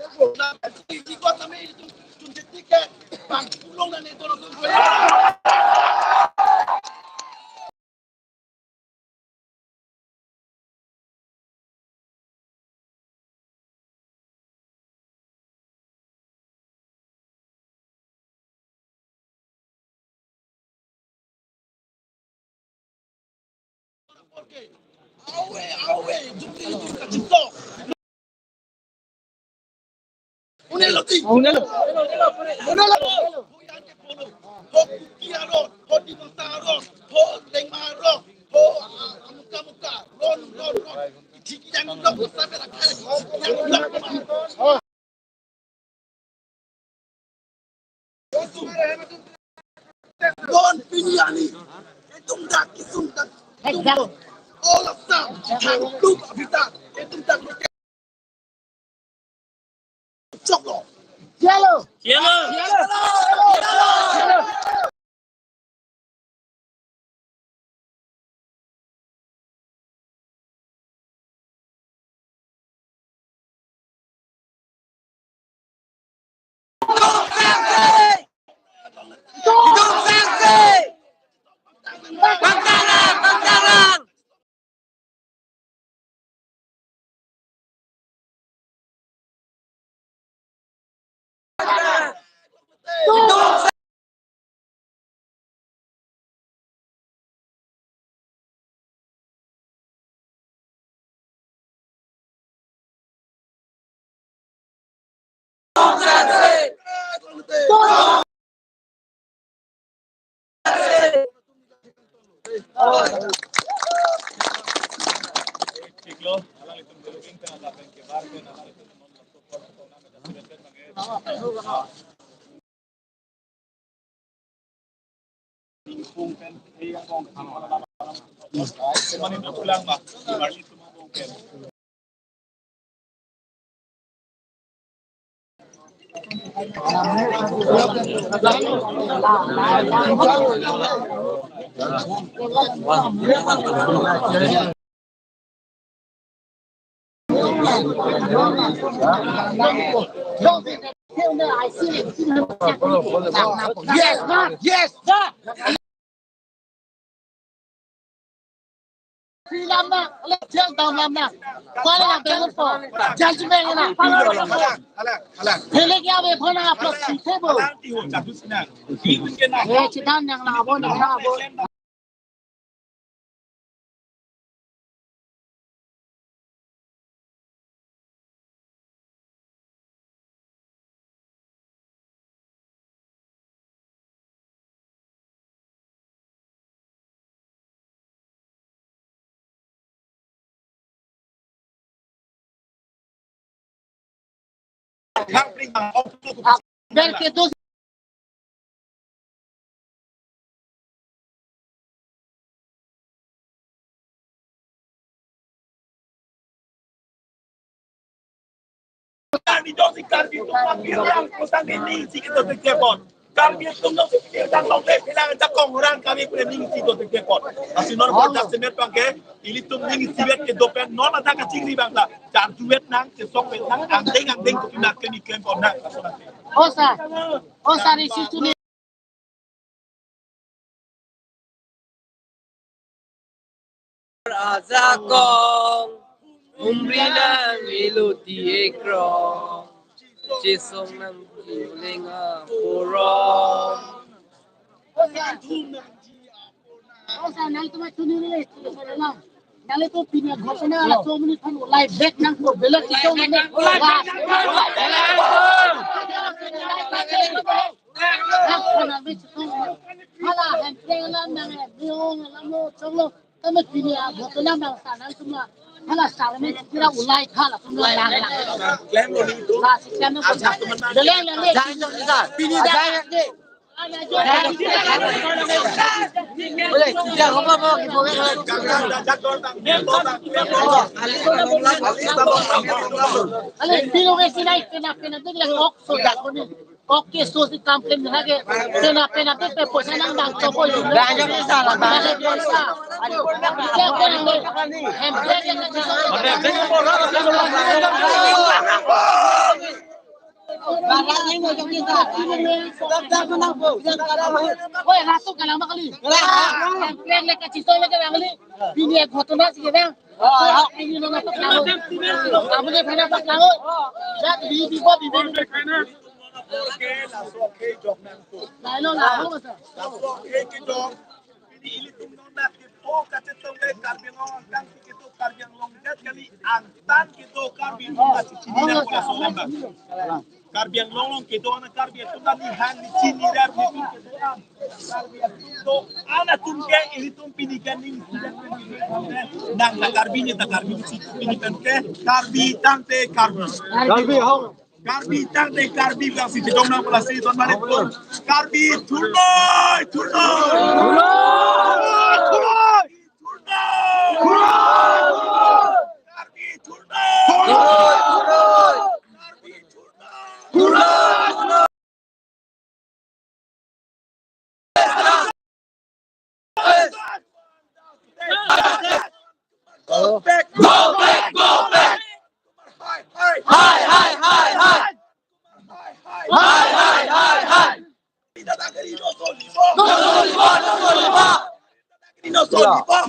Si kau kami itu tunjuk tiket, bang pulang dan itu nonton gue. Awe, jumpa kacito. Unelo. Ho kiaro, ho dinosaro, ho lengmaro, ho muka, ron. Tiki yang blok sampai rakyat. Yang blok. Ron Piniani. Itung dak. All of them. Tang blue abita. Itung dak. Choklo. Yellow. Bangkalan. Yes. Kami tunggu dan lombe bilang cakong orang kami punya mingsi do tekepot. Asinor ko jasmet pangke ili tum mingsi wet ke dopen non ada ka cingri bangla. Jar duet nang se sok wet nang andeng ko nak kemi kem ko nak. Osa ri situ ni Azakong umrina miloti ekro cisong nam jilinga purong. Osa nal tu macam ni le, nal tu punya घोषणा ala 2 minit kan live back nang ko belak itu mana. Hala hempela nang biong lamu cholo kami punya घोषणा nang sana semua. Hala sarame kira ulai khala semua lang. klaim lo ni tu. Klaim lo. Beleng le. Pini dah. Boleh, tidak apa-apa kita boleh. Ale bilo ke sinai pena tu le ok so da koni. Oke so si kampen lagi. Pena te posanan bang topo. Banyak ni salah. Banyak dosa. Dia kena le. Hempe yang Barang ni mau jokin tak? Tak menang pun. Jangan kalah. Oi rato kalah makali. Plan le kaciso le makali. Bini ঘটনা sih bang. Ini nona paklawo. Amne phana paklawo. Jat bi bibo bibo. La soke jok nan ko. Lai lo la ho masa. La soke ki jok. Ini ilitum nona ki to kate to ke karbiang long kan ki to karbiang long jet kali antan ki to karbiang long ka chini na ko so lamba. Karbiang long ki to na karbiang to na ni han ni chini rar ni karbiang to ana tumke ilitum pinikan ni nang na karbinya ta karbi pinikan ke karbi tante karbi. Galbi hong. Karbi tante karbi bang si jom nang pelasi ton balik pun karbi turnoy turnoy turnoy karbi turnoy karbi turnoy go back go back go back Hai. Tidak ada kerino solibo. No solibo.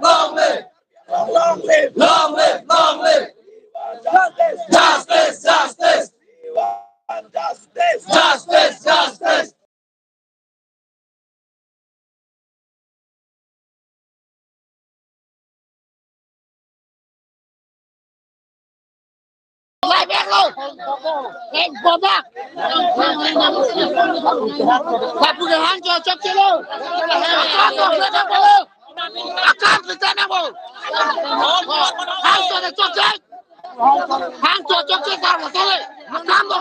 Long live! Long live! Long live! Long live! Justice! Justice! Justice! Justice! Justice! Lai bek lo. En bodak. Kapu ke hang cho chok chelo. Akan kita nak bo. Hang cho de chok chok. Hang cho chok chok tar bo tole. Akan bo.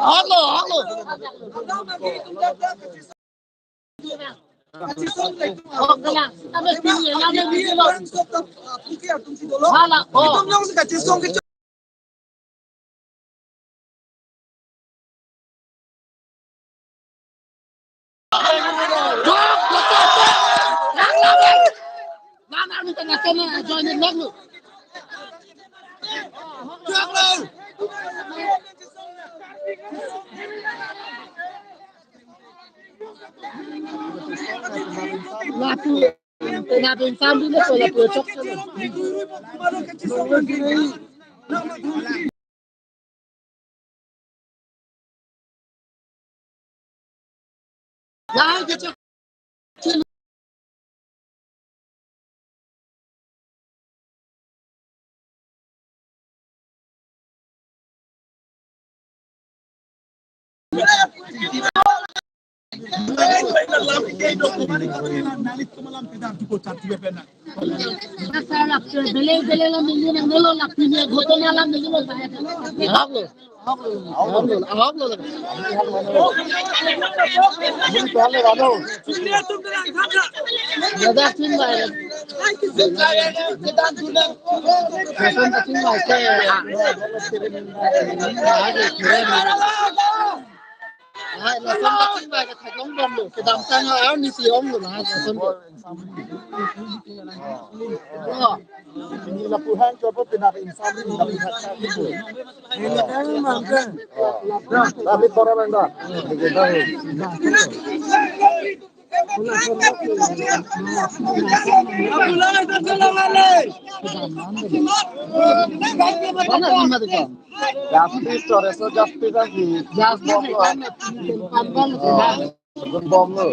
Halo. Oh, kena. Kami pilih, kami pilih lo. Hala, oh. Nana ni tengah tengah join in leg lu. Jual lu. Lapu, tengah bintang dulu soal pojok sana. Nah, gitu. Masalah beli lah minggu yang dulu lah punya gotonya lah minggu lah saya. Hai, là phân tích chính bài thạch long đồng được cái đầm sang áo ni xì ông rồi là phân Ini lapuhan coba benar insan ini lapuhan itu. Ini kan mangkang. Tapi para benda. Mana lima tu kan? Justice Torres justice lagi. Bom lo.